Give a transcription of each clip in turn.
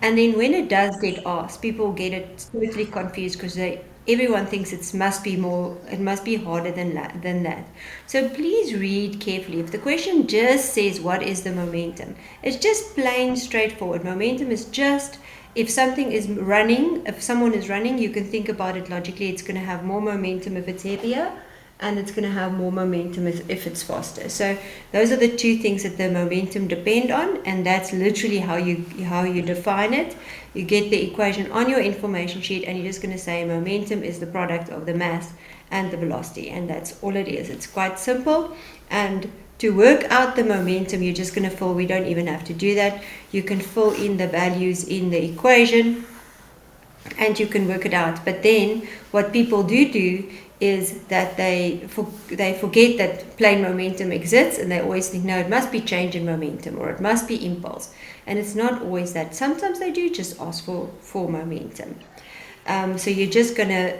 And then when it does get asked, people get it totally confused because everyone thinks it must be harder than that. So please read carefully. If the question just says what is the momentum, it's just plain straightforward. Momentum is just if something is running, if someone is running, you can think about it logically. It's going to have more momentum if it's heavier, and it's going to have more momentum if it's faster. So those are the two things that the momentum depend on, and that's literally how you define it. You get the equation on your information sheet, and you're just going to say momentum is the product of the mass and the velocity, and that's all it is. It's quite simple. And to work out the momentum, you're just going to fill, we don't even have to do that. You can fill in the values in the equation and you can work it out. But then what people do is that they forget that plain momentum exists, and they always think, no, it must be change in momentum or it must be impulse. And it's not always that. Sometimes they do just ask for momentum. So you're just going to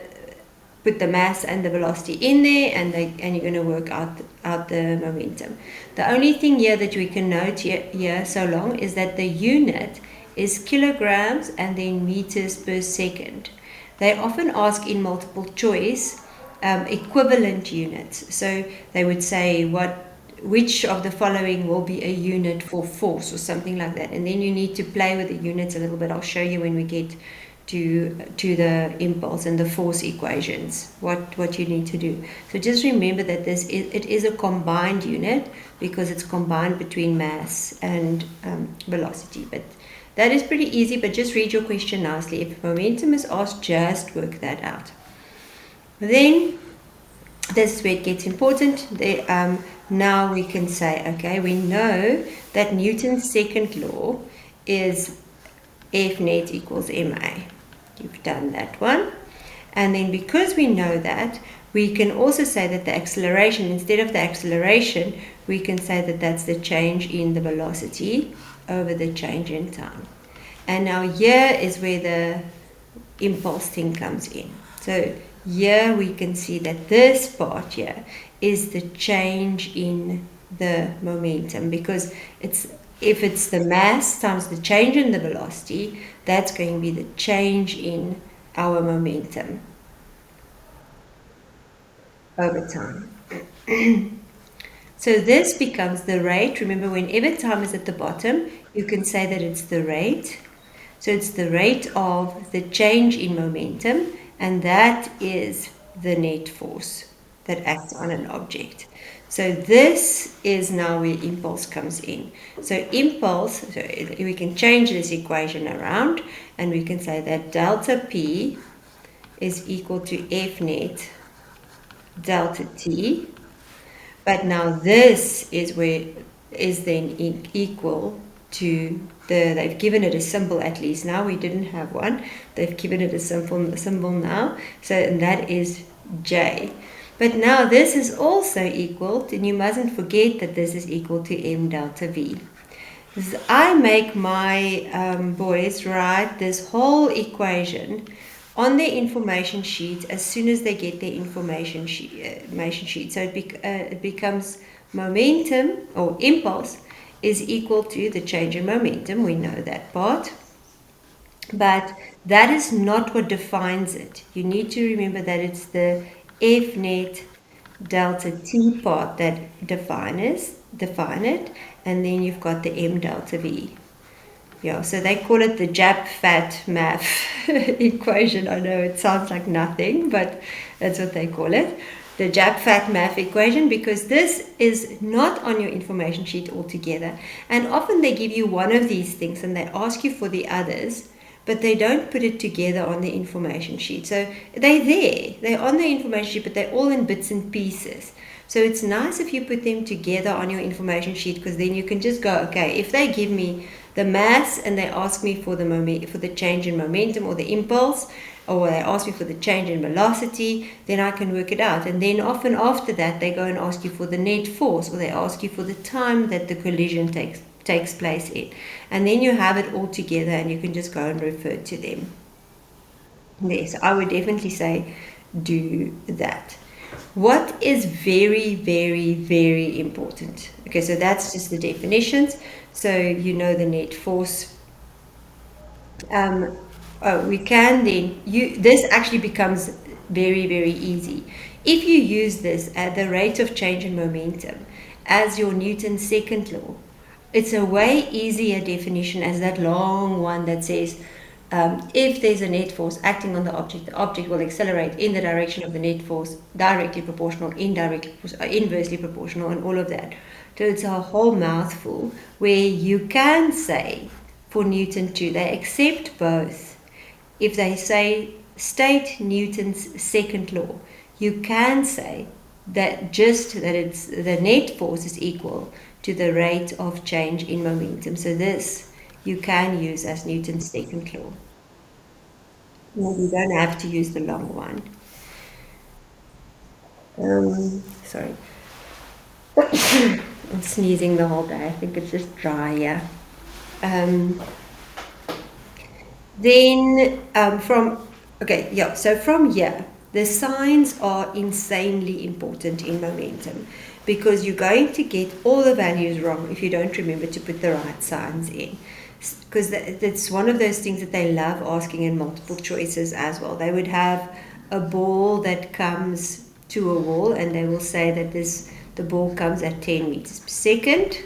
put the mass and the velocity in there, and you're going to work out the momentum. The only thing here that we can note here so long is that the unit is kilograms and then meters per second. They often ask in multiple choice equivalent units. So they would say which of the following will be a unit for force or something like that. And then you need to play with the units a little bit. I'll show you when we get to the impulse and the force equations, what you need to do. So just remember that it is a combined unit because it's combined between mass and velocity. But that is pretty easy, but just read your question nicely. If momentum is asked, just work that out. Then this is where it gets important. Now we can say, okay, we know that Newton's second law is F net equals ma. You've done that one. And then because we know that, we can also say that the acceleration, instead of the acceleration, we can say that that's the change in the velocity over the change in time. And now here is where the impulse thing comes in. So here we can see that this part here is the change in the momentum, because if it's the mass times the change in the velocity, that's going to be the change in our momentum over time. So this becomes the rate. Remember, whenever time is at the bottom, you can say that it's the rate. So it's the rate of the change in momentum, and that is the net force that acts on an object. So this is now where impulse comes in. So impulse, so we can change this equation around, and we can say that delta P is equal to F net delta T. But now this is where is then equal to they've given it a symbol at least. Now we didn't have one. They've given it a symbol now. So, and that is J. But now this is also equal to, and you mustn't forget that this is equal to M delta V. I make my boys write this whole equation on their information sheet as soon as they get their information sheet. So it becomes momentum or impulse is equal to the change in momentum. We know that part. But that is not what defines it. You need to remember that it's the F net delta T part that define it, and then you've got the M delta V. Yeah, so they call it the JAP-FAT math equation. I know it sounds like nothing, but that's what they call it. The JAP-FAT math equation, because this is not on your information sheet altogether. And often they give you one of these things and they ask you for the others, but they don't put it together on the information sheet. So they're on the information sheet, but they're all in bits and pieces. So it's nice if you put them together on your information sheet, because then you can just go, okay, if they give me the mass and they ask me for the change in momentum or the impulse, or they ask me for the change in velocity, then I can work it out. And then often after that, they go and ask you for the net force, or they ask you for the time that the collision takes place in. And then you have it all together and you can just go and refer to them. Yes, I would definitely say do that. What is very, very, very important? Okay, so that's just the definitions. So you know the net force Um, we can then this actually becomes very, very easy. If you use this at the rate of change in momentum as your Newton's second law, it's a way easier definition as that long one that says if there's a net force acting on the object will accelerate in the direction of the net force, directly proportional, inversely proportional, and all of that. So it's a whole mouthful where you can say for Newton 2, they accept both. If they say state Newton's second law, you can say that just that it's the net force is equal to the rate of change in momentum. So this you can use as Newton's second law. No, you don't have to use the long one. Sorry, I'm sneezing the whole day. I think it's just dry, yeah. Um, Then okay, yeah, so from here, the signs are insanely important in momentum because you're going to get all the values wrong if you don't remember to put the right signs in. Because that's one of those things that they love asking in multiple choices as well. They would have a ball that comes to a wall and they will say that the ball comes at 10 meters per second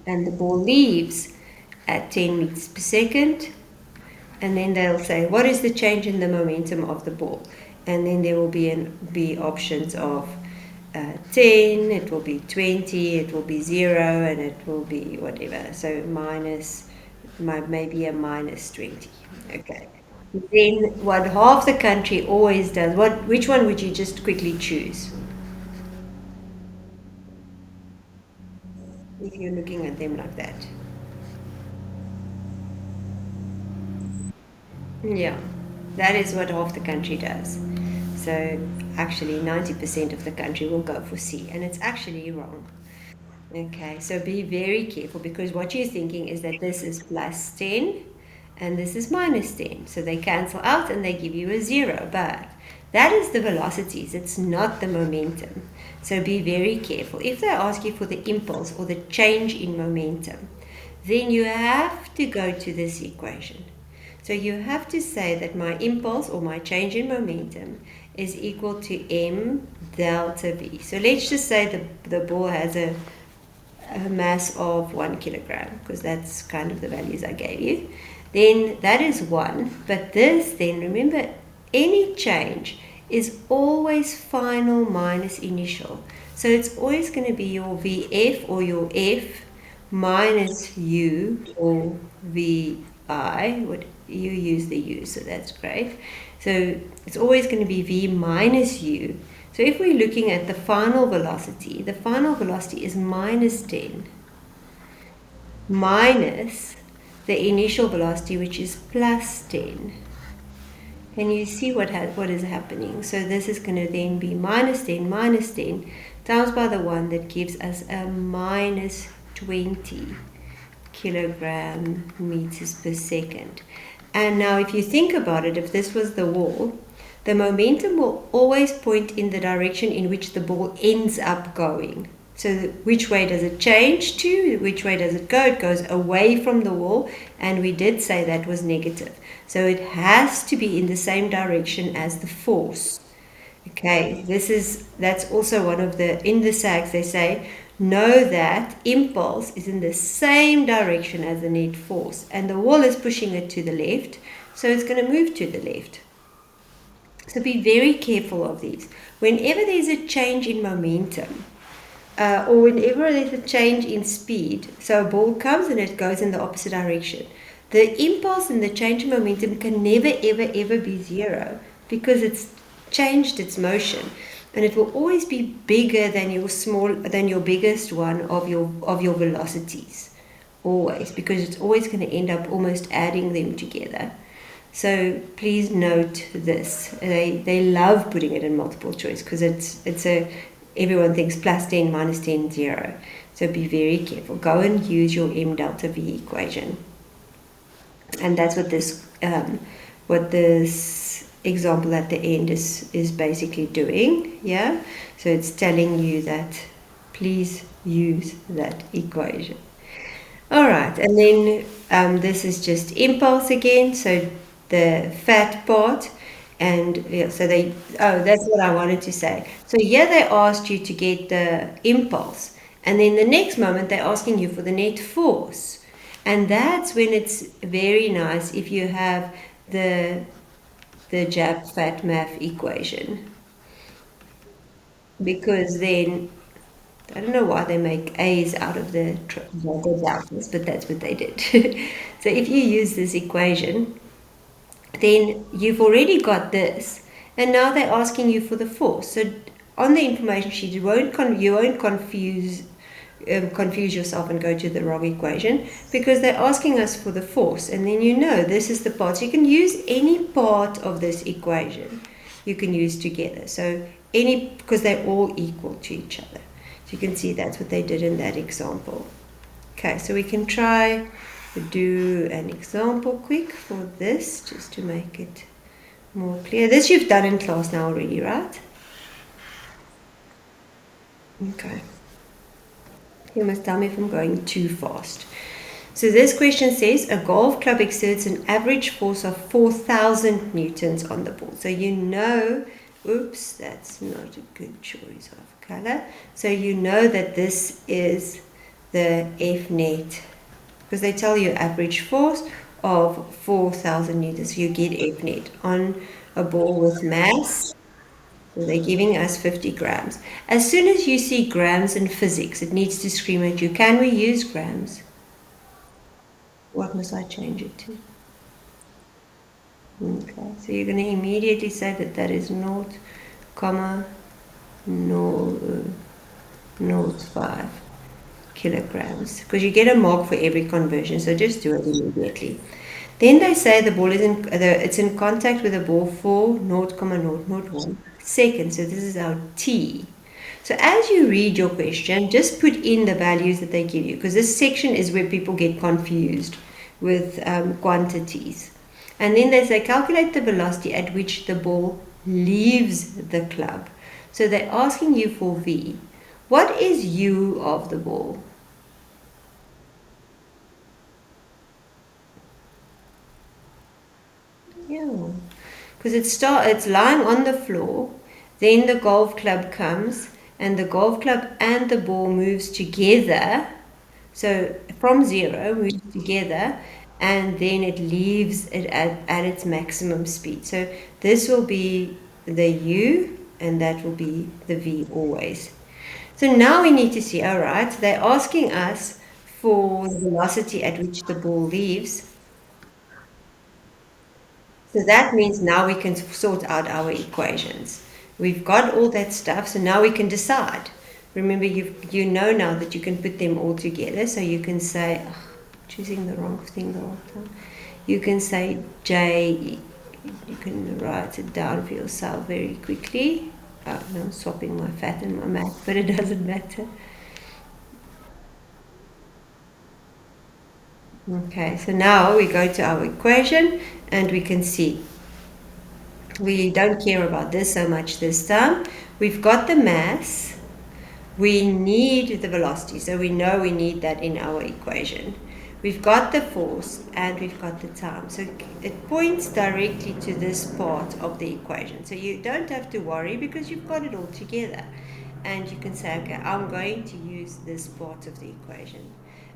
and the ball leaves at 10 meters per second, and then they'll say what is the change in the momentum of the ball, and then there will be options of 10, it will be 20, it will be 0, and it will be whatever, so minus maybe a minus 20. Okay, then what half the country always does, which one would you just quickly choose if you're looking at them like that? Yeah, that is what half the country does. So actually, 90% of the country will go for C, and it's actually wrong. Okay, so be very careful because what you're thinking is that this is plus 10 and this is minus 10. So they cancel out and they give you a 0, but that is the velocities, it's not the momentum. So be very careful. If they ask you for the impulse or the change in momentum, then you have to go to this equation. So you have to say that my impulse or my change in momentum is equal to m delta v. So let's just say the ball has a mass of 1 kilogram, because that's kind of the values I gave you. Then that is 1. But this then, remember, any change is always final minus initial. So it's always going to be your VF or your F minus U or VI. What you use the U, so that's great. So it's always going to be V minus U. So if we're looking at the final velocity is minus 10 minus the initial velocity, which is plus 10. Can you see what is happening? So this is going to then be minus 10 times by the 1 that gives us a minus 20 kilogram meters per second. And now if you think about it, if this was the wall, the momentum will always point in the direction in which the ball ends up going. So which way does it change to? Which way does it go? It goes away from the wall, and we did say that was negative. So it has to be in the same direction as the force. Okay, that's also one of in the SAGs they say, know that impulse is in the same direction as the net force, and the wall is pushing it to the left, so it's going to move to the left. So be very careful of these. Whenever there's a change in momentum, or whenever there's a change in speed, so a ball comes and it goes in the opposite direction, the impulse and the change in momentum can never, ever, ever be 0 because it's changed its motion, and it will always be bigger than your biggest one of your velocities, always, because it's always going to end up almost adding them together. So please note this. They love putting it in multiple choice because everyone thinks plus 10 minus 10 0. So be very careful. Go and use your m delta v equation, and that's what this example at the end is basically doing. Yeah, so it's telling you that please use that equation. All right, and then this is just impulse again, so the fat part. And yeah, so that's what I wanted to say. So here they asked you to get the impulse, and then the next moment they're asking you for the net force. And that's when it's very nice if you have the Jap fat math equation, because then I don't know why they make A's out of the doubters, but that's what they did. So if you use this equation, then you've already got this, and now they're asking you for the force. So on the information sheet, you won't confuse yourself and go to the wrong equation, because they're asking us for the force, and then you know this is the part. So you can use any part of this equation, you can use together. So because they're all equal to each other. So you can see that's what they did in that example. Okay, so we can try to do an example quick for this, just to make it more clear. This you've done in class now already, right? Okay. You must tell me if I'm going too fast. So this question says a golf club exerts an average force of 4,000 newtons on the ball. So you know, oops, that's not a good choice of color. So you know that this is the F net, because they tell you average force of 4,000 newtons. So you get F net on a ball with mass. So they're giving us 50 grams. As soon as you see grams in physics, it needs to scream at you. Can we use grams? What must I change it to? Okay, so you're going to immediately say that that is 0,005 kilograms, because you get a mark for every conversion, so just do it immediately. Then they say the ball it's in contact with the ball for 0,001 seconds. So this is our t. So as you read your question, just put in the values that they give you, because this section is where people get confused with quantities. And then they say calculate the velocity at which the ball leaves the club. So they're asking you for v. What is u of the ball? Yeah, because it's lying on the floor. Then the golf club comes, and the golf club and the ball moves together. So from zero moves together, and then it leaves it at its maximum speed. So this will be the u, and that will be the v always. So now we need to see, all right, they're asking us for the velocity at which the ball leaves. So that means now we can sort out our equations. We've got all that stuff, so now we can decide. Remember, you know now that you can put them all together, so you can say, choosing the wrong thing the whole time. You can say J, you can write it down for yourself very quickly. Oh, no, I'm swapping my fat and my math, but it doesn't matter. Okay, so now we go to our equation, and we can see we don't care about this so much this time. We've got the mass, we need the velocity, so we know we need that in our equation. We've got the force, and we've got the time. So it points directly to this part of the equation. So you don't have to worry, because you've got it all together. And you can say, okay, I'm going to use this part of the equation.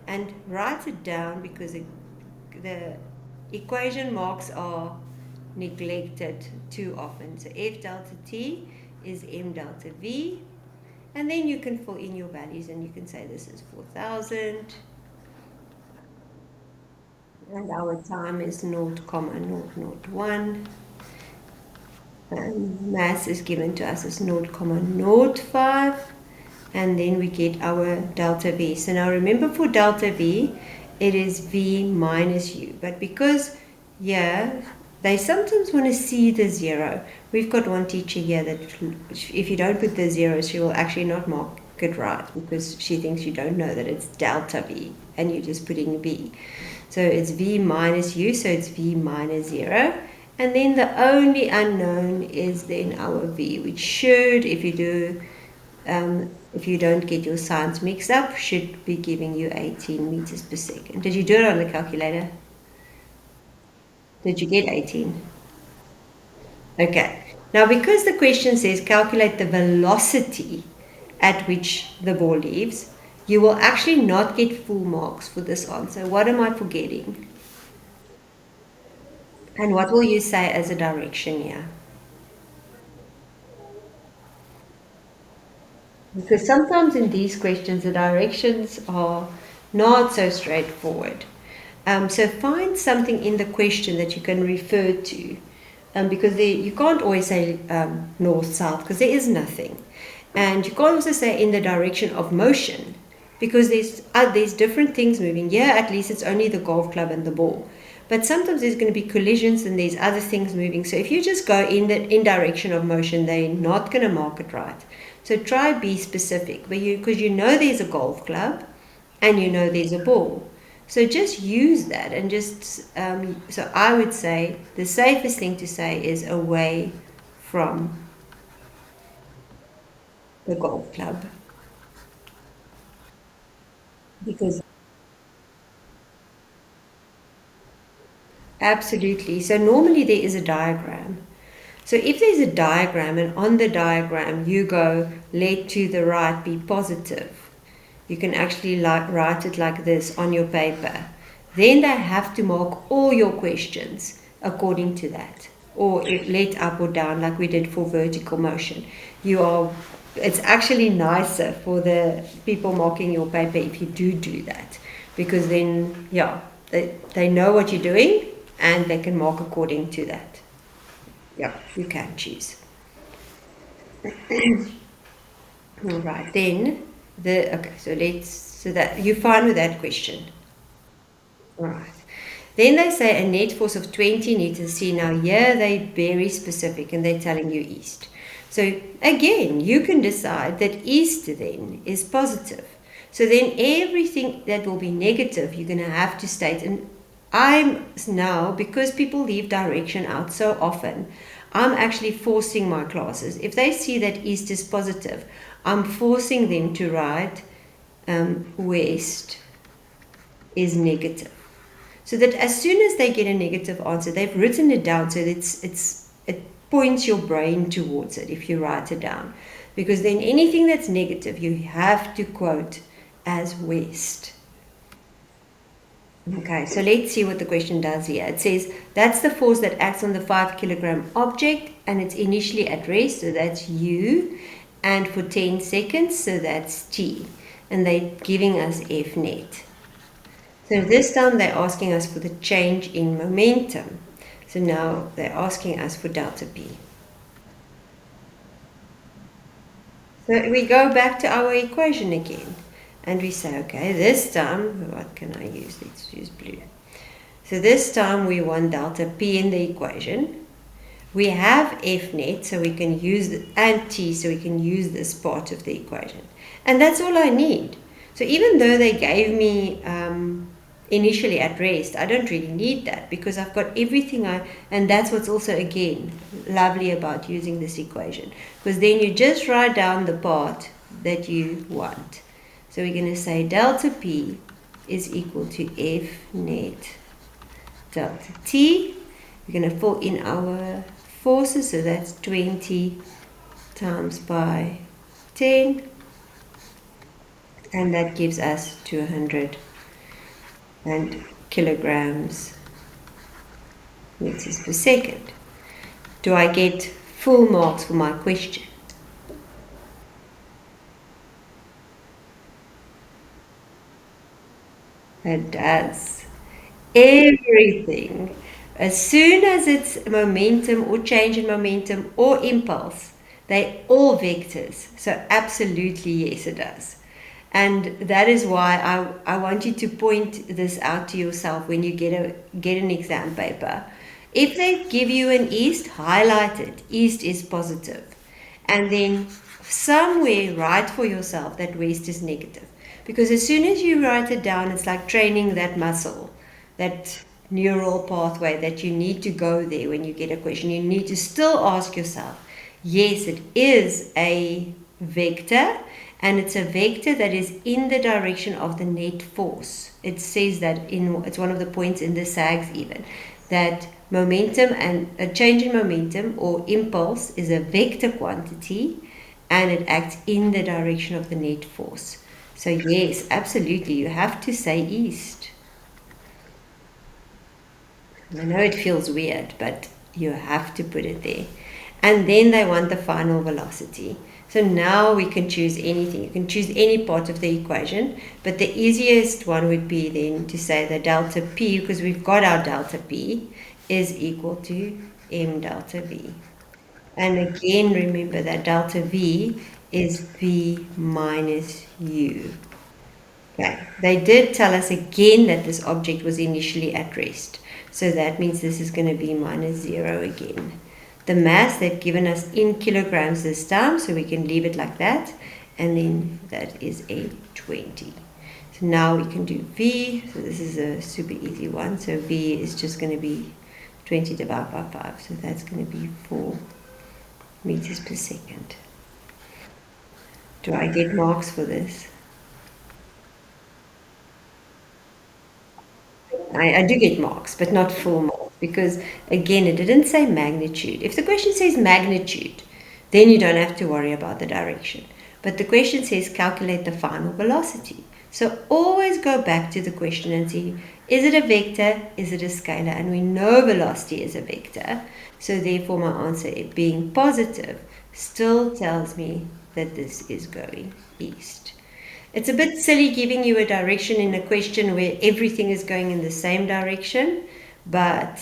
And write it down, because the equation marks are neglected too often. So F delta T is M delta V. And then you can fill in your values, and you can say this is 4,000. And our time is 0,001. And mass is given to us as 0,05. And then we get our delta V. So now remember, for delta V, it is V minus U. But because, they sometimes want to see the zero. We've got one teacher here that if you don't put the zero, she will actually not mark it right, because she thinks you don't know that it's delta V, and you're just putting V. So it's V minus U, so it's V minus 0. And then the only unknown is then our V, which should, if you do if you don't get your signs mixed up, should be giving you 18 meters per second. Did you do it on the calculator? Did you get 18? Okay. Now, because the question says calculate the velocity at which the ball leaves, you will actually not get full marks for this answer. What am I forgetting? And what will you say as a direction here? Because sometimes in these questions, the directions are not so straightforward. So find something in the question that you can refer to, because you can't always say north, south, because there is nothing. And you can't also say in the direction of motion, because there's different things moving. Yeah, at least it's only the golf club and the ball. But sometimes there's going to be collisions and there's other things moving. So if you just go in direction of motion, they're not going to mark it right. So try be specific, because you know there's a golf club and you know there's a ball. So just use that and so I would say the safest thing to say is away from the golf club. Because absolutely. So normally there is a diagram. So if there's a diagram and on the diagram you go let to the right be positive, you can actually write it like this on your paper. Then they have to mark all your questions according to that. Or let up or down like we did for vertical motion. It's actually nicer for the people marking your paper if you do that. Because then, yeah, they know what you're doing and they can mark according to that. Yeah, you can choose. All right, then so that you're fine with that question. All right. Then they say a net force of 20 newtons. See, now here they're very specific and they're telling you east. So again, you can decide that east then is positive. So then everything that will be negative, you're going to have to state. And I'm now, because people leave direction out so often, I'm actually forcing my classes. If they see that east is positive, I'm forcing them to write west is negative. So that as soon as they get a negative answer, they've written it down so that it points your brain towards it if you write it down. Because then anything that's negative, you have to quote as west. Okay, so let's see what the question does here. It says, that's the force that acts on the 5 kilogram object and it's initially at rest, so that's U, and for 10 seconds, so that's T. And they're giving us F net. So this time they're asking us for the change in momentum. So now they're asking us for delta P. So we go back to our equation again. And we say, okay, this time, what can I use? Let's use blue. So this time we want delta P in the equation. We have F net, so we can use and T, so we can use this part of the equation. And that's all I need. So even though they gave me initially at rest, I don't really need that because I've got everything and that's what's also again lovely about using this equation, because then you just write down the part that you want. So we're going to say delta P is equal to F net delta T. We're going to fill in our forces, so that's 20 times by 10, and that gives us 200 kilograms meters per second. Do I get full marks for my question? It does. Everything. As soon as it's momentum or change in momentum or impulse, they're all vectors. So absolutely yes, it does. And that is why I want you to point this out to yourself when you get an exam paper. If they give you an east, highlight it. East is positive. And then somewhere write for yourself that west is negative. Because as soon as you write it down, it's like training that muscle, that neural pathway that you need to go there when you get a question. You need to still ask yourself, yes, it is a vector, and it's a vector that is in the direction of the net force. It says that it's one of the points in the SAGs even, that momentum and a change in momentum or impulse is a vector quantity and it acts in the direction of the net force. So yes, absolutely, you have to say east. I know it feels weird, but you have to put it there. And then they want the final velocity. So now we can choose anything. You can choose any part of the equation, but the easiest one would be then to say that delta P, because we've got our delta P, is equal to m delta V. And again, remember that delta V is V minus U. Okay. They did tell us again that this object was initially at rest. So that means this is going to be minus 0 again. The mass they've given us in kilograms this time, so we can leave it like that. And then that is a 20. So now we can do V. So this is a super easy one. So V is just going to be 20 divided by 5. So that's going to be 4 meters per second. Do I get marks for this? I do get marks, but not full marks, because again, it didn't say magnitude. If the question says magnitude, then you don't have to worry about the direction. But the question says calculate the final velocity. So always go back to the question and see, is it a vector? Is it a scalar? And we know velocity is a vector. So therefore my answer, it being positive, still tells me that this is going east. It's a bit silly giving you a direction in a question where everything is going in the same direction, but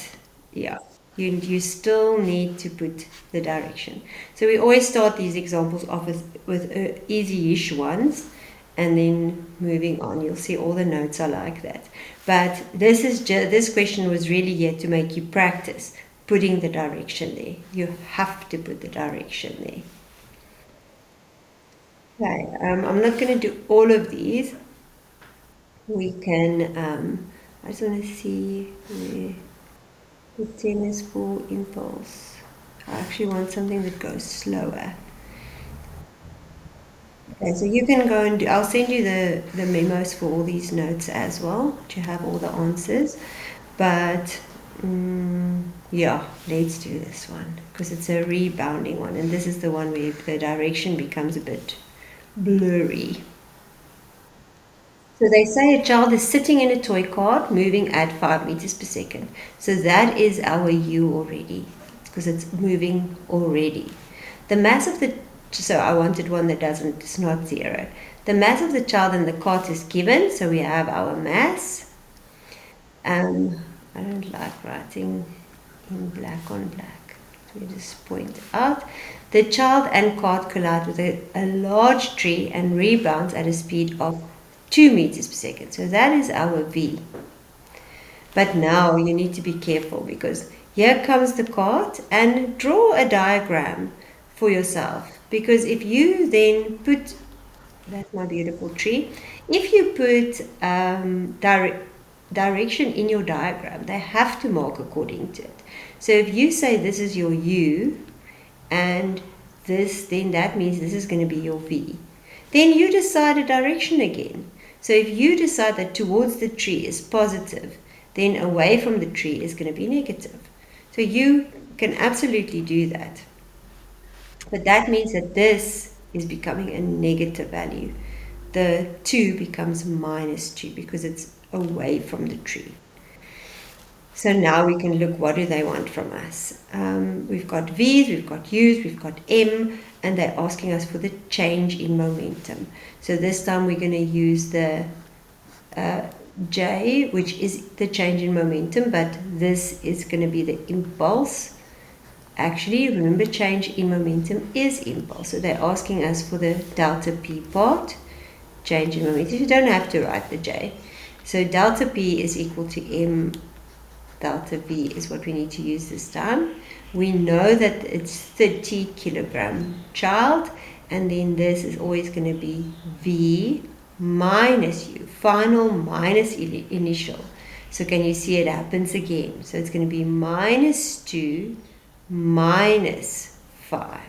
yeah, you still need to put the direction. So we always start these examples off with easy-ish ones, and then moving on. You'll see all the notes are like that. But this question was really here to make you practice putting the direction there. You have to put the direction there. Okay, I'm not going to do all of these. We can, I just want to see where the 10 is for impulse. I actually want something that goes slower. Okay, so you can go and I'll send you the memos for all these notes as well, to have all the answers. But yeah, let's do this one, because it's a rebounding one, and this is the one where the direction becomes a bit blurry. So they say a child is sitting in a toy cart moving at 5 meters per second. So that is our U already, because it's moving already. The mass of the, so I wanted one that doesn't, it's not 0. The mass of the child in the cart is given, so we have our mass. I don't like writing in black on black. So we just point out. The child and cart collide with a large tree and rebounds at a speed of 2 meters per second. So that is our V. But now you need to be careful, because here comes the cart, and draw a diagram for yourself. Because if you then put, that's my beautiful tree, if you put direction in your diagram, they have to mark according to it. So if you say this is your U, and this, then that means this is going to be your V. Then you decide a direction again. So if you decide that towards the tree is positive, then away from the tree is going to be negative. So you can absolutely do that. But that means that this is becoming a negative value. The 2 becomes minus 2 because it's away from the tree. So now we can look, what do they want from us? We've got V's, we've got U's, we've got M, and they're asking us for the change in momentum. So this time we're going to use the J, which is the change in momentum, but this is going to be the impulse. Actually, remember, change in momentum is impulse. So they're asking us for the delta P part, change in momentum. You don't have to write the J. So delta P is equal to M delta V is what we need to use this time. We know that it's 30 kilogram child, and then this is always going to be V minus U, final minus initial. So can you see it happens again? So it's going to be minus 2 minus 5.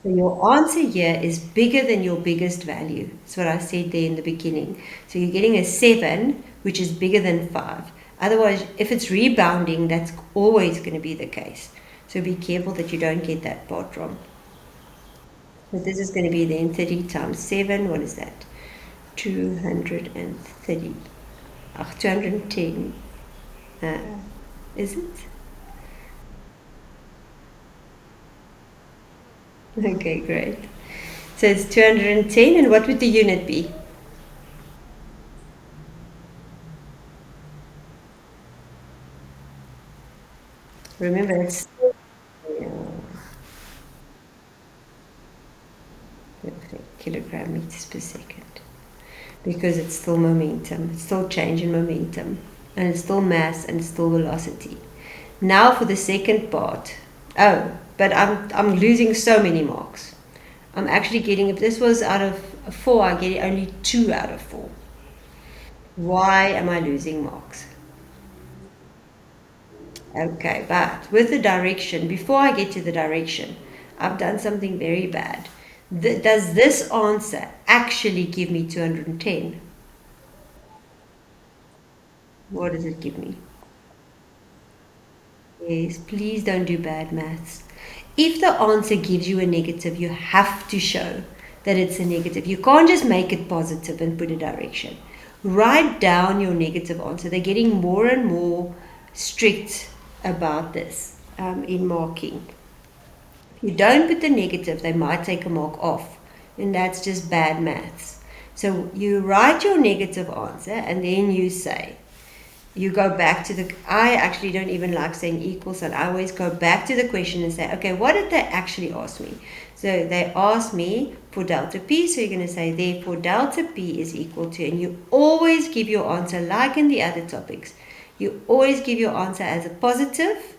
So your answer here is bigger than your biggest value. That's what I said there in the beginning. So you're getting a 7, which is bigger than 5. Otherwise, if it's rebounding, that's always going to be the case. So be careful that you don't get that part wrong. So this is going to be then 30 times 7. What is that? 230. 210. Uh, is it? Okay, great. So it's 210, and what would the unit be? Remember, it's yeah, perfect. Kilogram meters per second. Because it's still momentum, it's still change in momentum, and it's still mass and it's still velocity. Now for the second part. Oh, but I'm losing so many marks. I'm actually getting, if this was out of 4, I get only 2 out of 4. Why am I losing marks? Okay, but with the direction, before I get to the direction, I've done something very bad. Does this answer actually give me 210? What does it give me? Yes, please don't do bad maths. If the answer gives you a negative, you have to show that it's a negative. You can't just make it positive and put a direction. Write down your negative answer. They're getting more and more strict about this in marking. If you don't put the negative, they might take a mark off, and that's just bad maths. So you write your negative answer and then you say, you go back to I actually don't even like saying equals, and I always go back to the question and say, okay, what did they actually ask me? So they asked me for delta P, so you're going to say, therefore, delta P is equal to, and you always give your answer, like in the other topics, you always give your answer as a positive,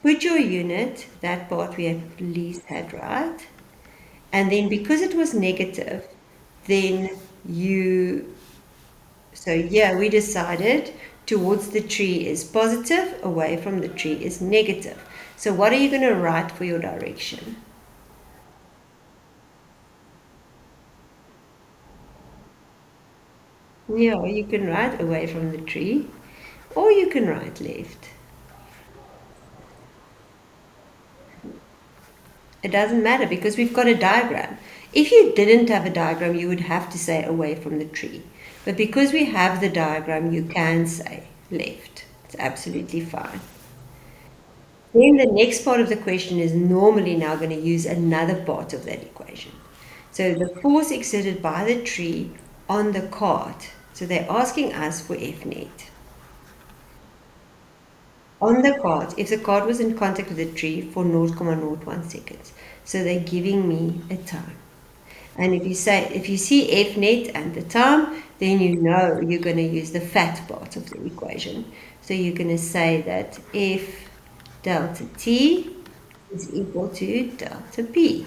put your unit, that part we at least had right, and then because it was negative, then you so yeah, we decided towards the tree is positive, away from the tree is negative. So what are you going to write for your direction? Yeah, you can write away from the tree, or you can write left. It doesn't matter because we've got a diagram. If you didn't have a diagram, you would have to say away from the tree. But because we have the diagram, you can say left. It's absolutely fine. Then the next part of the question is normally now going to use another part of that equation. So the force exerted by the tree on the cart. So they're asking us for F net. On the cart, if the cart was in contact with the tree for 0.01 seconds. So they're giving me a time. And if you see F net and the time, then you know you're going to use the fat part of the equation. So you're going to say that F delta T is equal to delta P,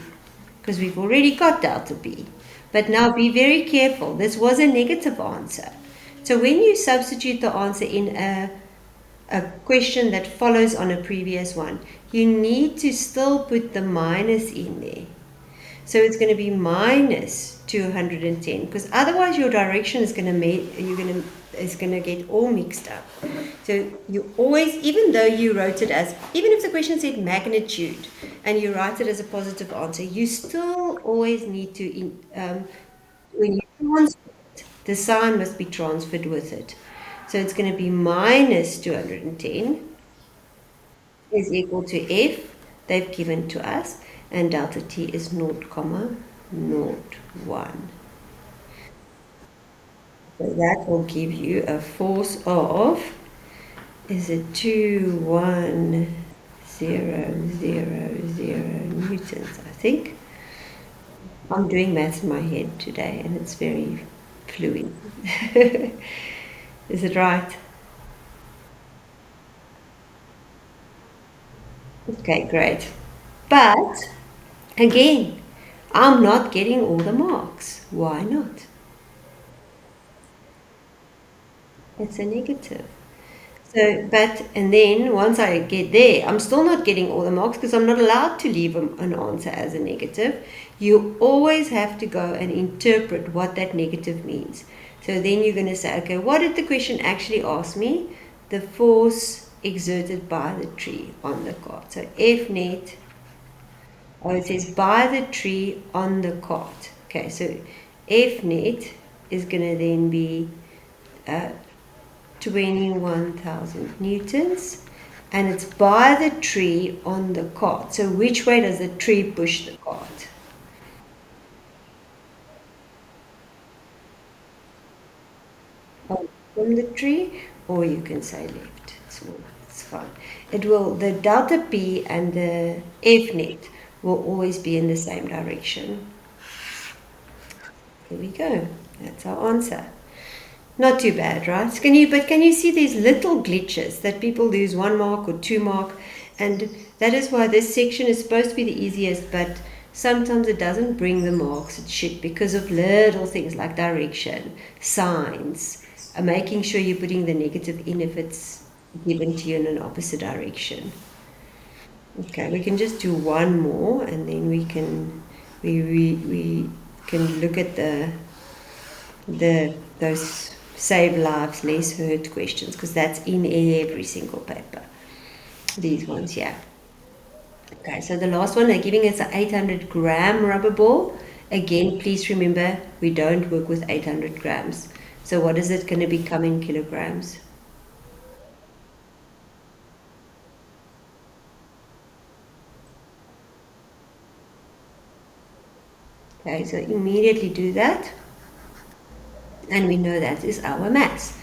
because we've already got delta P. But now be very careful. This was a negative answer. So when you substitute the answer in a question that follows on a previous one, you need to still put the minus in there. So it's going to be minus 210, because otherwise your direction is going to get all mixed up. So you always, even though you wrote it as, even if the question said magnitude and you write it as a positive answer, you still always need to, when you transfer it, the sign must be transferred with it. So it's going to be minus 210 is equal to F they've given to us, and delta T is 0.01. So that will give you a force of, is it 21000 newtons, I think. I'm doing maths in my head today and it's very fluid. Is it right? Okay, great. But again, I'm not getting all the marks. Why not? It's a negative. So, and then once I get there, I'm still not getting all the marks because I'm not allowed to leave an answer as a negative. You always have to go and interpret what that negative means. So then you're going to say, okay, what did the question actually ask me? The force exerted by the tree on the cart. So F net, oh, it says by the tree on the cart. Okay, so F net is going to then be uh, 21,000 newtons, and it's by the tree on the cart. So which way does the tree push the cart? Oh, from the tree, or you can say left. It's fine. It will, the delta P and the F net will always be in the same direction. Here we go. That's our answer. Not too bad, right? Can you see these little glitches that people lose 1 mark or 2 mark? And that is why this section is supposed to be the easiest, but sometimes it doesn't bring the marks it should because of little things like direction, signs, making sure you're putting the negative in if it's given to you in an opposite direction. Okay, we can just do one more and then we can look at those save lives, less hurt questions because that's in every single paper. These ones here. Okay, so the last one they're giving us an 800-gram rubber ball. Again, please remember we don't work with 800 grams. So what is it going to become in kilograms? Okay, so immediately do that. And we know that is our mass.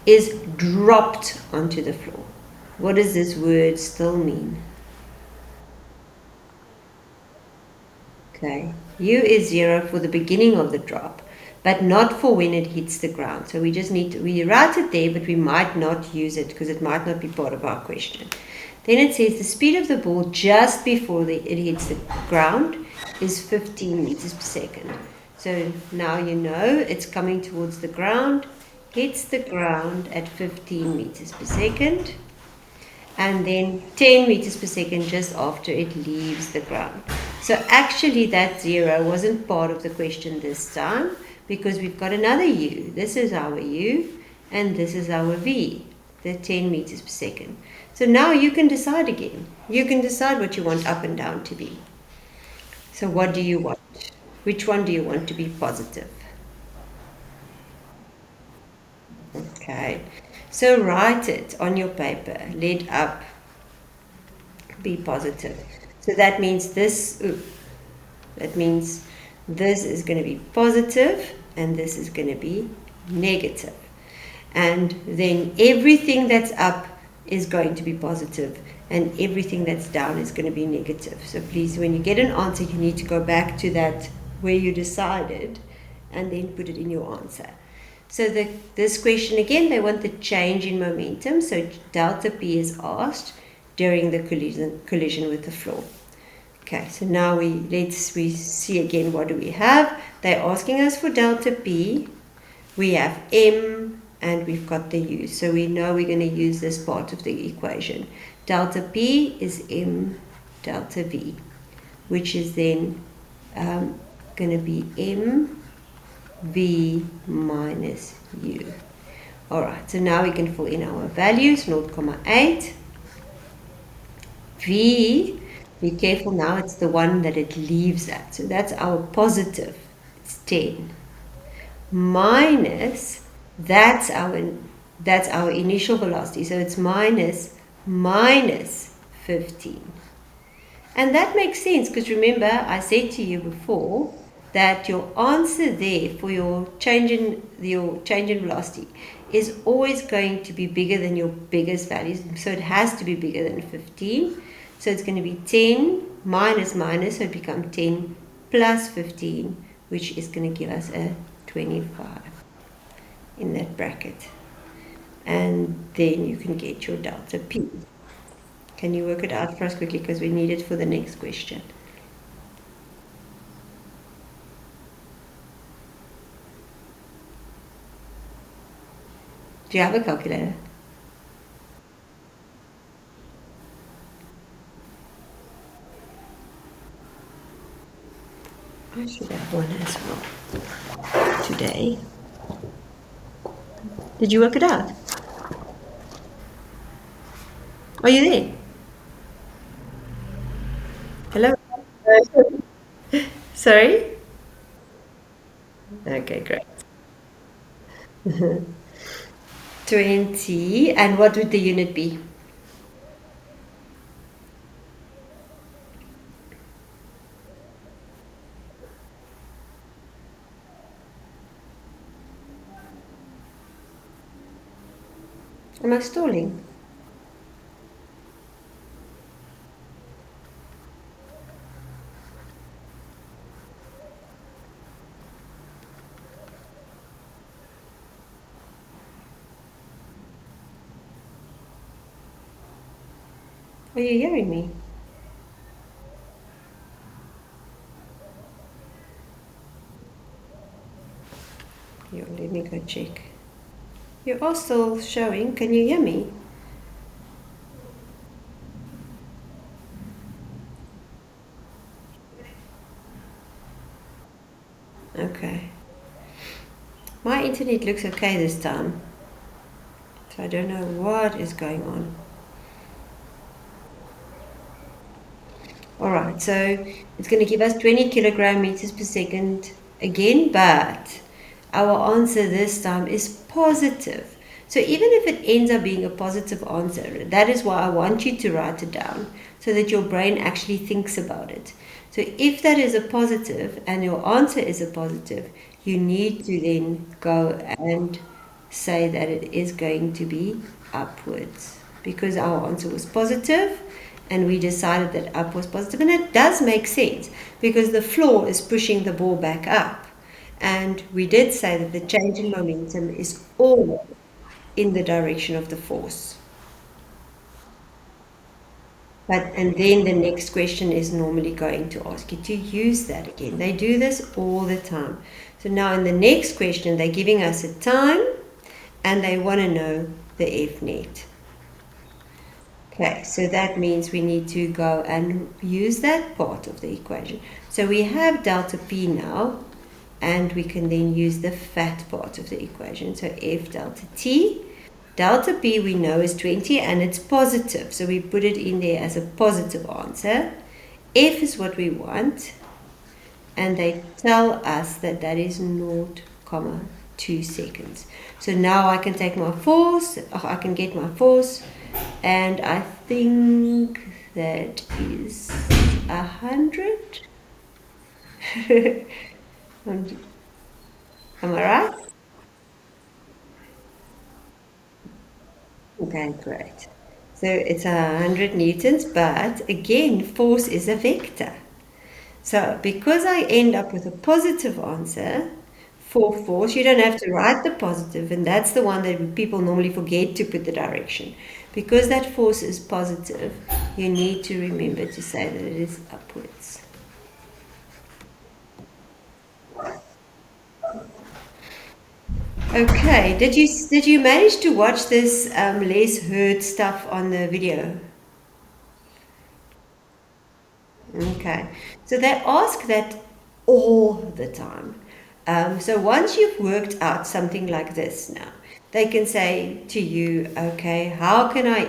Is dropped onto the floor. What does this word still mean? Okay, U is 0 for the beginning of the drop, but not for when it hits the ground. So we just need to, we write it there, but we might not use it because it might not be part of our question. Then it says the speed of the ball just before it hits the ground is 15 meters per second. So now you know it's coming towards the ground, hits the ground at 15 meters per second, and then 10 meters per second just after it leaves the ground. So actually that 0 wasn't part of the question this time because we've got another U. This is our U and this is our V, the 10 meters per second. So now you can decide again. You can decide what you want up and down to be. So what do you want? Which one do you want to be positive? Okay. So write it on your paper. Let up be positive. So that means that means this is going to be positive and this is going to be negative. And then everything that's up is going to be positive and everything that's down is going to be negative. So please, when you get an answer, you need to go back to that where you decided and then put it in your answer. So this question again, they want the change in momentum. So delta P is asked during the collision with the floor. Okay, so now we see again what do we have. They're asking us for delta P. We have M and we've got the U. So we know we're going to use this part of the equation. Delta P is M delta V, which is then going to be M V minus U. Alright, so now we can fill in our values, 0,8. V, be careful now, it's the one that it leaves at. So that's our positive, it's 10. Minus, that's our initial velocity. So it's minus 15. And that makes sense because remember I said to you before that your answer there for your change in velocity is always going to be bigger than your biggest values. So it has to be bigger than 15. So it's going to be 10 minus minus, so it becomes 10 plus 15, which is going to give us a 25 in that bracket. And then you can get your delta P. Can you work it out for us quickly because we need it for the next question? Do you have a calculator? I should have one as well today. Did you work it out? Are you there? Hello? Sorry? Okay, great. 20. And what would the unit be? Am I stalling? Are you hearing me? Yo, let me go check. You are still showing. Can you hear me? Okay. My internet looks okay this time. So I don't know what is going on. Alright, so it's going to give us 20 kilogram meters per second again, but our answer this time is positive. So even if it ends up being a positive answer, that is why I want you to write it down so that your brain actually thinks about it. So if that is a positive and your answer is a positive, you need to then go and say that it is going to be upwards because our answer was positive and we decided that up was positive, and it does make sense because the floor is pushing the ball back up, and we did say that the change in momentum is always in the direction of the force. But and then the next question is normally going to ask you to use that again. They do this all the time. So now in the next question, they're giving us a time and they want to know the F net. Okay, so that means we need to go and use that part of the equation. So we have delta P now, and we can then use the fat part of the equation. So F delta T. Delta P we know is 20 and it's positive, so we put it in there as a positive answer. F is what we want, and they tell us that that is 0.2 seconds. So now I can take my force, I can get my force, and I think that is 100. Am I right? Okay, great. So it's 100 newtons, but again, force is a vector. So because I end up with a positive answer for force, you don't have to write the positive, and that's the one that people normally forget to put the direction. Because that force is positive, you need to remember to say that it is upwards. Okay, did you manage to watch this Les Hurd stuff on the video? Okay, so they ask that all the time. So once you've worked out something like this now, they can say to you, okay, how can I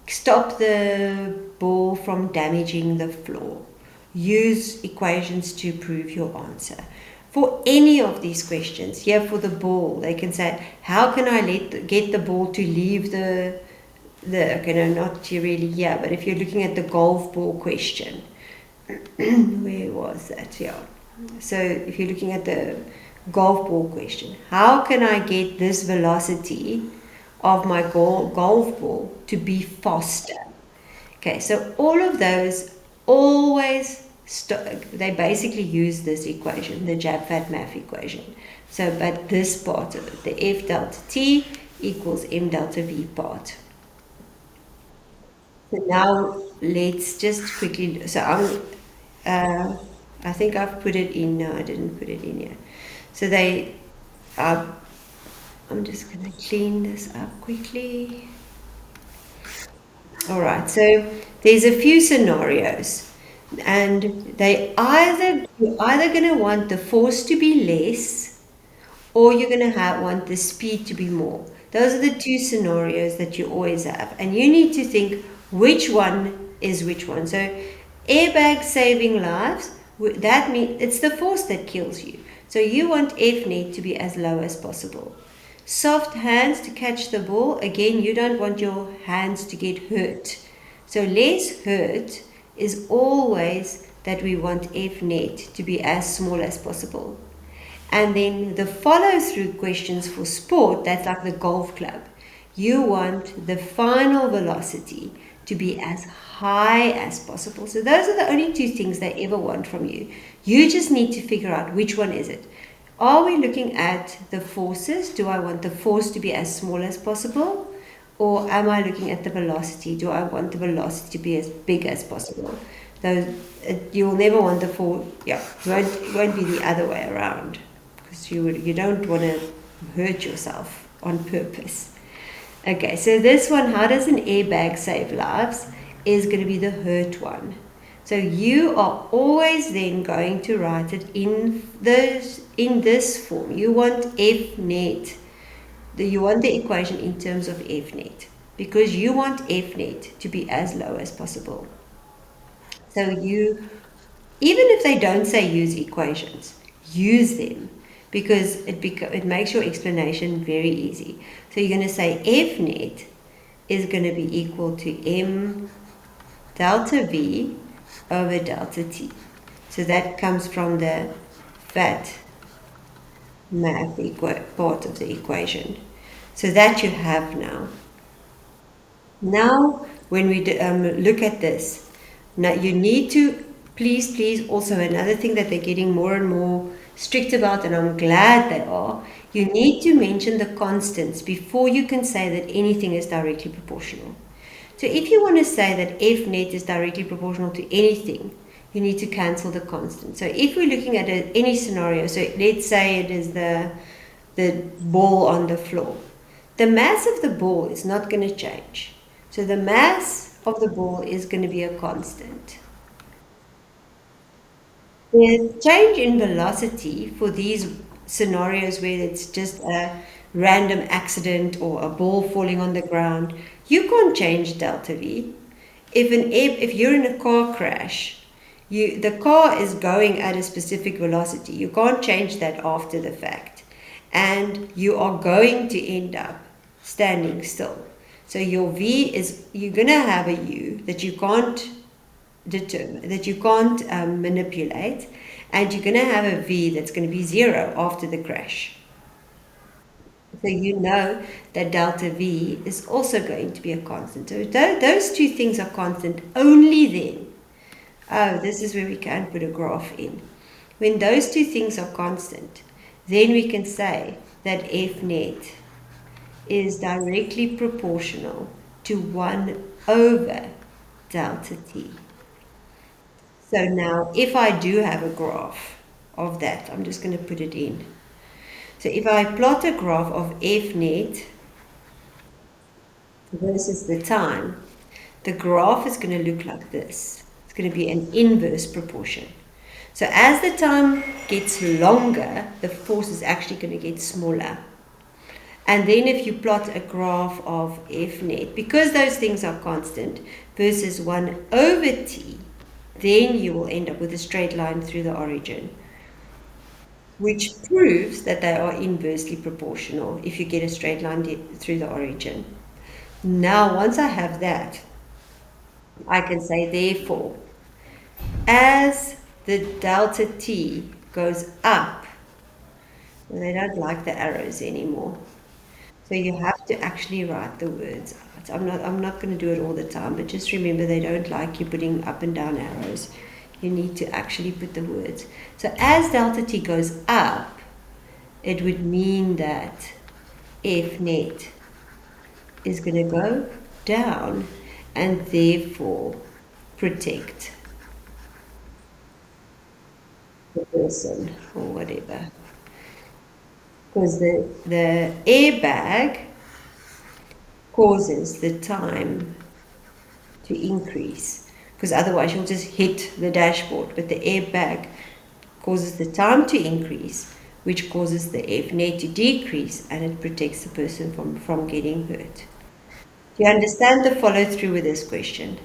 stop the ball from damaging the floor? Use equations to prove your answer. For any of these questions, here for the ball, they can say, how can I get the ball to leave okay, no, not really here, but if you're looking at the golf ball question, where was that? Yeah. So if you're looking at the golf ball question, how can I get this velocity of my golf ball to be faster? Okay, so all of those always they basically use this equation, the Jab-Fat-Math equation. So, but this part of it, the F delta T equals M delta V part. So now let's just quickly. So I think I've put it in. No, I didn't put it in here. So I'm just gonna clean this up quickly. All right. So there's a few scenarios. And you're either going to want the force to be less, or you're going to want the speed to be more. Those are the two scenarios that you always have, and you need to think which one is which one. So, airbag saving lives, that means it's the force that kills you. So you want F net to be as low as possible. Soft hands to catch the ball, again, you don't want your hands to get hurt. So less hurt is always that we want F net to be as small as possible. And then the follow through questions for sport, that's like the golf club. You want the final velocity to be as high as possible. So those are the only two things they ever want from you. You just need to figure out which one is it. Are we looking at the forces? Do I want the force to be as small as possible? Or am I looking at the velocity? Do I want the velocity to be as big as possible? Those, you'll never want the force, yeah, it won't be the other way around, because you don't want to hurt yourself on purpose. Okay, so this one, how does an airbag save lives, is going to be the hurt one. So you are always then going to write it in this form. You want F net. You want the equation in terms of F net, because you want F net to be as low as possible. So you, even if they don't say use equations, use them, because it makes your explanation very easy. So you're going to say F net is going to be equal to M delta V over delta T. So that comes from the fat math part of the equation. So that you have now. Now, when we look at this, now you need to, please, also another thing that they're getting more and more strict about, and I'm glad they are, you need to mention the constants before you can say that anything is directly proportional. So if you want to say that F net is directly proportional to anything, you need to cancel the constant. So if we're looking at any scenario, so let's say it is the ball on the floor. The mass of the ball is not going to change. So the mass of the ball is going to be a constant. The change in velocity for these scenarios where it's just a random accident or a ball falling on the ground, you can't change delta V. If you're in a car crash, the car is going at a specific velocity. You can't change that after the fact. And you are going to end up standing still. So your V is, you're going to have a U that you can't determine, that you can't manipulate, and you're going to have a V that's going to be 0 after the crash. So you know that delta V is also going to be a constant. So those two things are constant only then. Oh, this is where we can put a graph in. When those two things are constant, then we can say that F net is directly proportional to 1 over delta T. So now, if I do have a graph of that, I'm just going to put it in. So if I plot a graph of F net versus the time, the graph is going to look like this. It's going to be an inverse proportion. So as the time gets longer, the force is actually going to get smaller. And then if you plot a graph of F net, because those things are constant, versus 1 over T, then you will end up with a straight line through the origin, which proves that they are inversely proportional if you get a straight line through the origin. Now, once I have that, I can say, therefore, as the delta T goes up, well, they don't like the arrows anymore. So you have to actually write the words out. I'm not going to do it all the time, but just remember they don't like you putting up and down arrows. You need to actually put the words. So as delta T goes up, it would mean that F net is going to go down and therefore protect the person or whatever. Because the airbag causes the time to increase. because otherwise you'll just hit the dashboard. But the airbag causes the time to increase, which causes the F net to decrease, and it protects the person from getting hurt. Do you understand the follow through with this question?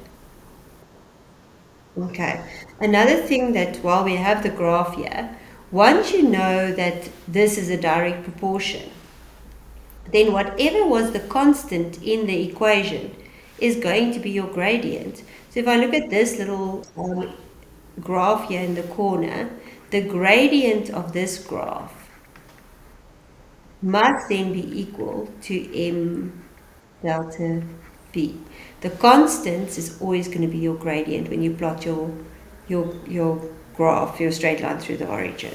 Okay. Another thing that while we have the graph here, once you know that this is a direct proportion, then whatever was the constant in the equation is going to be your gradient. So if I look at this little graph here in the corner, the gradient of this graph must then be equal to m delta v. The constants is always going to be your gradient when you plot your graph, your straight line through the origin.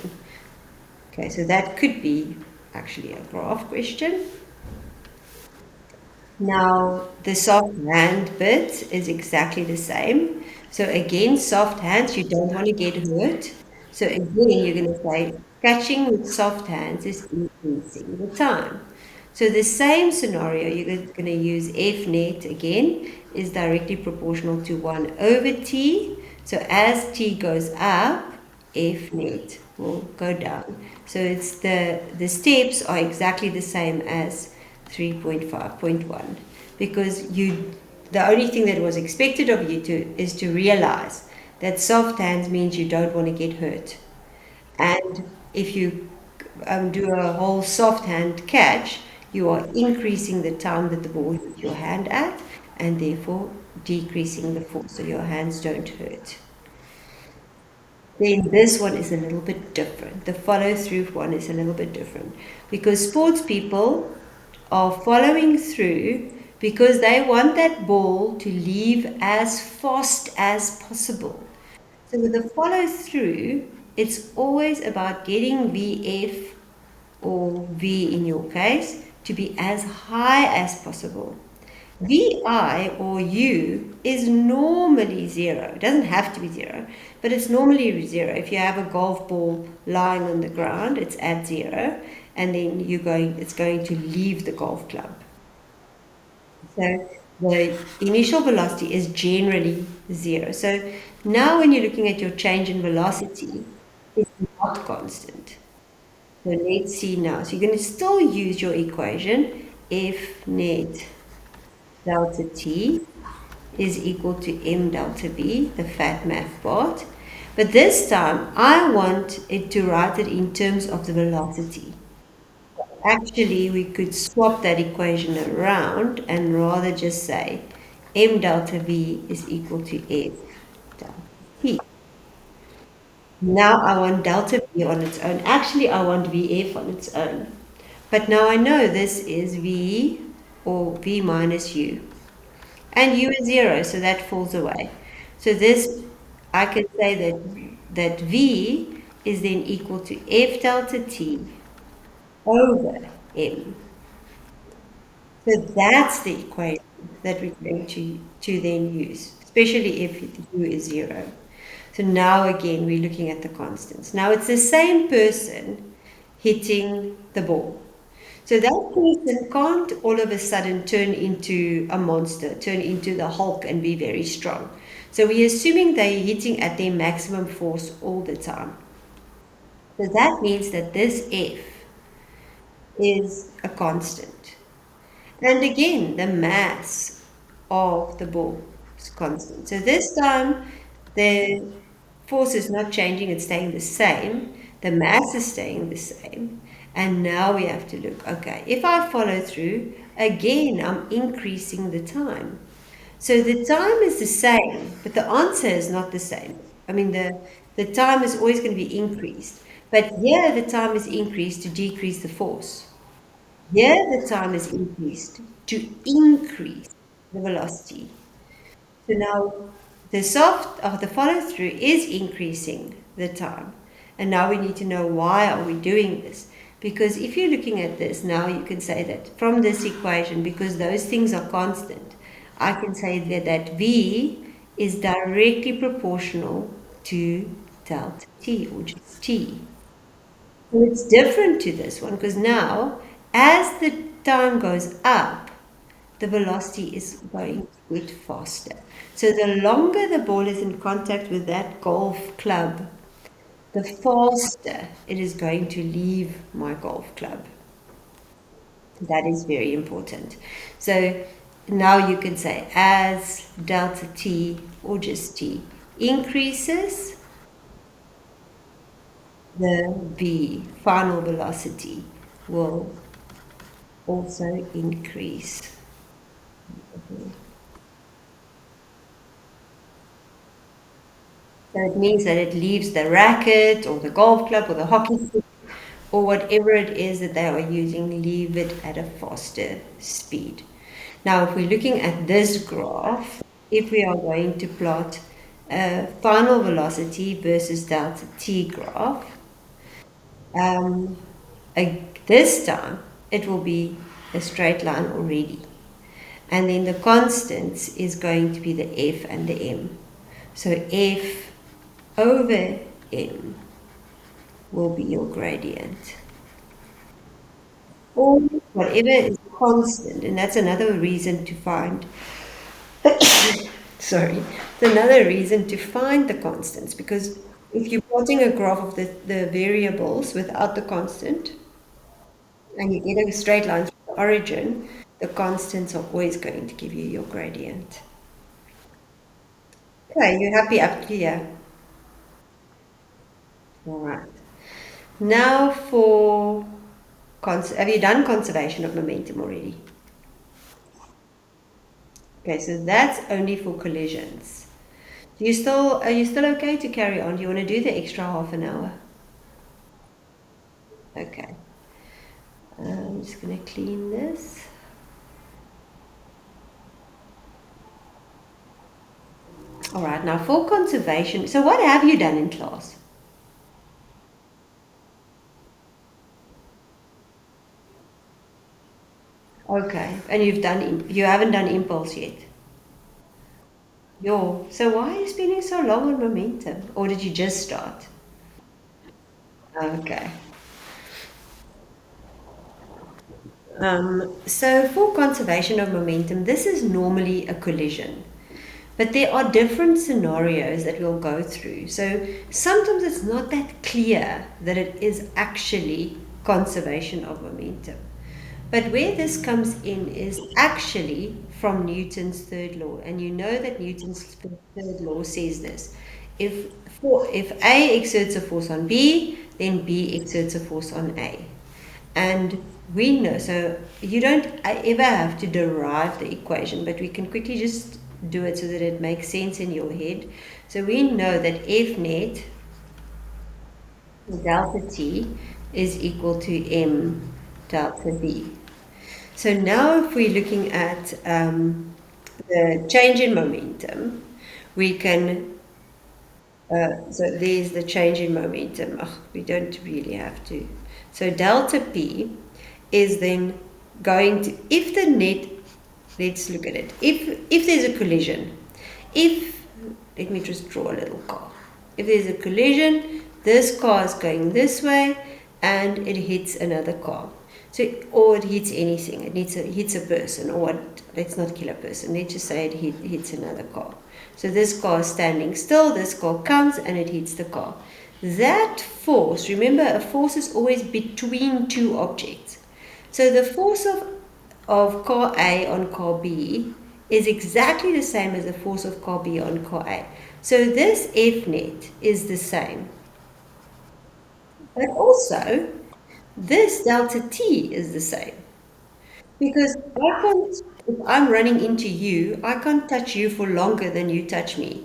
Okay, so that could be actually a graph question. Now, the soft hand bit is exactly the same. So again, soft hands, you don't want to get hurt. So again, you're going to say catching with soft hands is increasing the time. So the same scenario, you're going to use F net again, is directly proportional to 1 over T. So as T goes up, F net will go down. So it's the steps are exactly the same as 3.5.1, because the only thing that was expected of you is to realize that soft hands means you don't want to get hurt. And if you do a whole soft hand catch, you are increasing the time that the ball hits your hand at, and therefore decreasing the force so your hands don't hurt. Then this one is a little bit different. The follow through one is a little bit different, because sports people are following through because they want that ball to leave as fast as possible. So with the follow through, it's always about getting VF, or V in your case, to be as high as possible. VI or U is normally 0. It doesn't have to be 0, but it's normally 0. If you have a golf ball lying on the ground, it's at 0, and then it's going to leave the golf club. So the initial velocity is generally 0. So now when you're looking at your change in velocity, it's not constant. So let's see now. So you're going to still use your equation, F net delta t is equal to m delta v, the fat math part. But this time, I want it to write it in terms of the velocity. Actually, we could swap that equation around and rather just say m delta v is equal to f delta t. Now I want delta v on its own. Actually, I want vf on its own. But now I know this is v, or v minus u. And u is 0, so that falls away. So this, I can say that v is then equal to f delta t over m. So that's the equation that we're going to then use, especially if u is 0. So now again, we're looking at the constants. Now it's the same person hitting the ball. So that person can't all of a sudden turn into a monster, turn into the Hulk and be very strong. So we're assuming they're hitting at their maximum force all the time. So that means that this F is a constant. And again, the mass of the ball is constant. So this time, the force is not changing, it's staying the same. The mass is staying the same. And now we have to look, okay, if I follow through, again, I'm increasing the time. So the time is the same, but the answer is not the same. I mean, the time is always going to be increased. But here, the time is increased to decrease the force. Here, the time is increased to increase the velocity. So now, the follow through is increasing the time. And now we need to know, why are we doing this? Because if you're looking at this, now you can say that from this equation, because those things are constant, I can say that V is directly proportional to delta T, or just T. So it's different to this one, because now, as the time goes up, the velocity is going to get faster. So the longer the ball is in contact with that golf club, the faster it is going to leave my golf club. That is very important. So now you can say as delta t or just t increases, the v final velocity will also increase. So it means that it leaves the racket or the golf club or the hockey stick or whatever it is that they are using, leave it at a faster speed. Now, if we're looking at this graph, if we are going to plot a final velocity versus delta t graph, um, this time it will be a straight line already. And then the constants is going to be the f and the m. So f over m will be your gradient. Or whatever is constant, and that's another reason to find, sorry, it's another reason to find the constants, because if you're plotting a graph of the variables without the constant, and you get a straight line from the origin, the constants are always going to give you your gradient. Okay, you happy up here? All right. Now for, have you done conservation of momentum already? Okay, so that's only for collisions. Are you still okay to carry on? Do you want to do the extra half an hour? Okay. I'm just going to clean this. All right, now for conservation. So what have you done in class? Okay, and you haven't done impulse yet. So why are you spending so long on momentum? Or did you just start? Okay. So for conservation of momentum, this is normally a collision. But there are different scenarios that we'll go through. So sometimes it's not that clear that it is actually conservation of momentum. But where this comes in is actually from Newton's third law. And you know that Newton's third law says this. If A exerts a force on B, then B exerts a force on A. And we know, so you don't ever have to derive the equation, but we can quickly just do it so that it makes sense in your head. So we know that F net delta T is equal to M delta V. So now if we're looking at the change in momentum, we can, so there's the change in momentum. We don't really have to. So delta P is then going to, if the net, let's look at it. If there's a collision, let me just draw a little car. If there's a collision, this car is going this way and it hits another car. So, or it hits anything. It hits a person, or what? Let's not kill a person. Let's just say it hits another car. So this car is standing still. This car comes and it hits the car. That force, remember, a force is always between two objects. So the force of car A on car B is exactly the same as the force of car B on car A. So this F net is the same. But also, this delta T is the same. Because if I'm running into you, I can't touch you for longer than you touch me.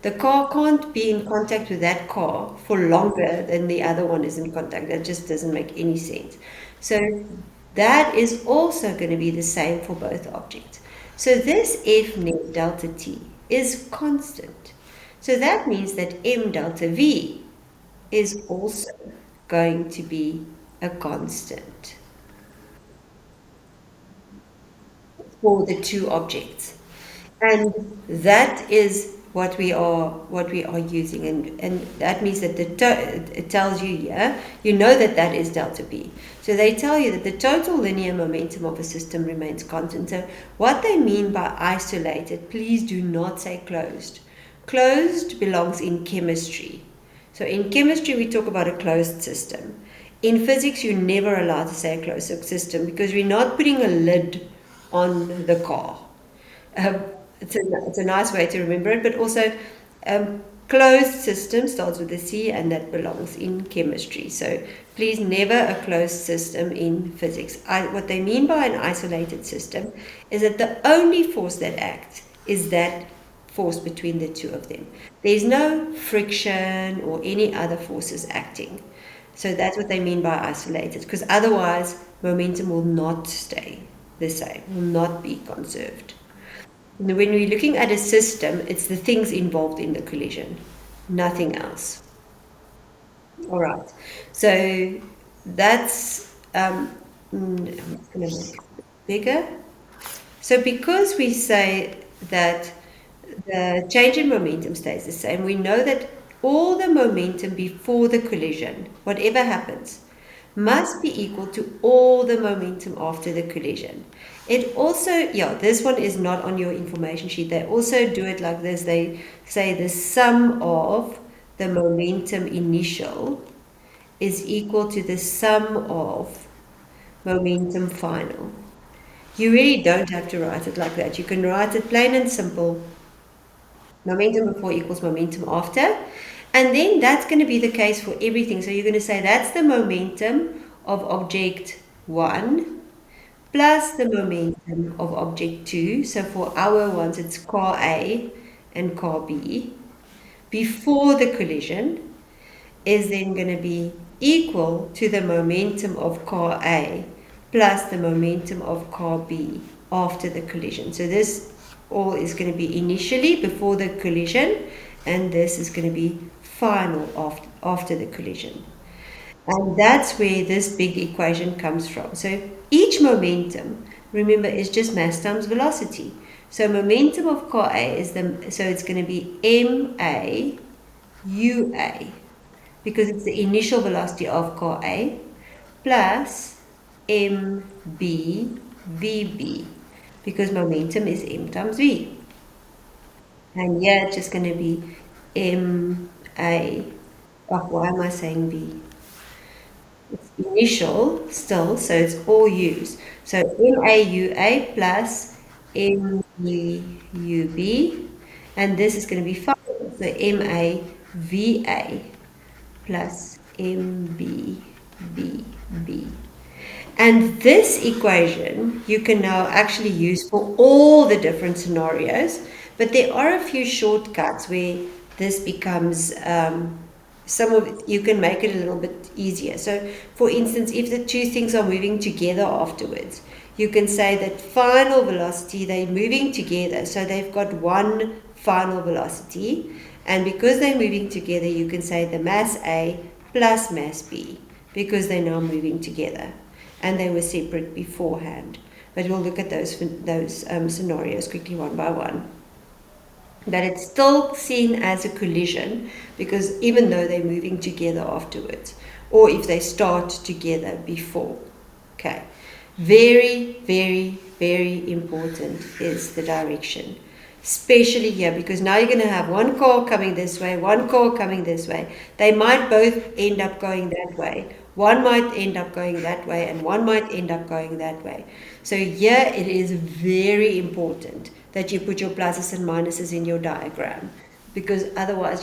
The car can't be in contact with that car for longer than the other one is in contact. That just doesn't make any sense. So that is also going to be the same for both objects. So this F net delta T is constant. So that means that M delta V is also going to be a constant for the two objects. And that is what we are using, and that means that it tells you here, you know that is delta p. So they tell you that the total linear momentum of a system remains constant. So what they mean by isolated, please do not say closed. Closed belongs in chemistry. So in chemistry we talk about a closed system. In physics you're never allowed to say a closed system, because we're not putting a lid on the car. Um, it's a nice way to remember it, but also closed system starts with a C, and that belongs in chemistry. So please, never a closed system in physics. What they mean by an isolated system is that the only force that acts is that force between the two of them. There's no friction or any other forces acting. So that's what they mean by isolated, because otherwise momentum will not stay the same, will not be conserved. When we're looking at a system, it's the things involved in the collision, nothing else. All right. So that's, I'm just going to make it bigger. So because we say that the change in momentum stays the same, we know that all the momentum before the collision, whatever happens, must be equal to all the momentum after the collision. It also, yeah, this one is not on your information sheet. They also do it like this. They say the sum of the momentum initial is equal to the sum of momentum final. You really don't have to write it like that. You can write it plain and simple. Momentum before equals momentum after. And then that's going to be the case for everything. So you're going to say that's the momentum of object 1 plus the momentum of object 2. So for our ones, it's car A and car B before the collision is then going to be equal to the momentum of car A plus the momentum of car B after the collision. So this all is going to be initially before the collision, and this is going to be final after the collision. And that's where this big equation comes from. So each momentum, remember, is just mass times velocity. So momentum of car A so it's going to be MA UA, because it's the initial velocity of car A, plus MB VB, because momentum is M times V. And here it's just going to be MA, oh, why am I saying V? It's initial still, so it's all U's. So MAUA plus MUUB, and this is going to be final. So MAVA plus MBVB. And this equation you can now actually use for all the different scenarios, but there are a few shortcuts where this becomes you can make it a little bit easier. So for instance, if the two things are moving together afterwards, you can say that final velocity, they're moving together, so they've got one final velocity, and because they're moving together, you can say the mass A plus mass B, because they're now moving together and they were separate beforehand. But we'll look at those scenarios quickly one by one. That it's still seen as a collision, because even though they're moving together afterwards, or if they start together before. Okay, very, very, very important is the direction, especially here, because now you're going to have one car coming this way, one car coming this way. They might both end up going that way. One might end up going that way, and one might end up going that way. So here it is very important that you put your pluses and minuses in your diagram, because otherwise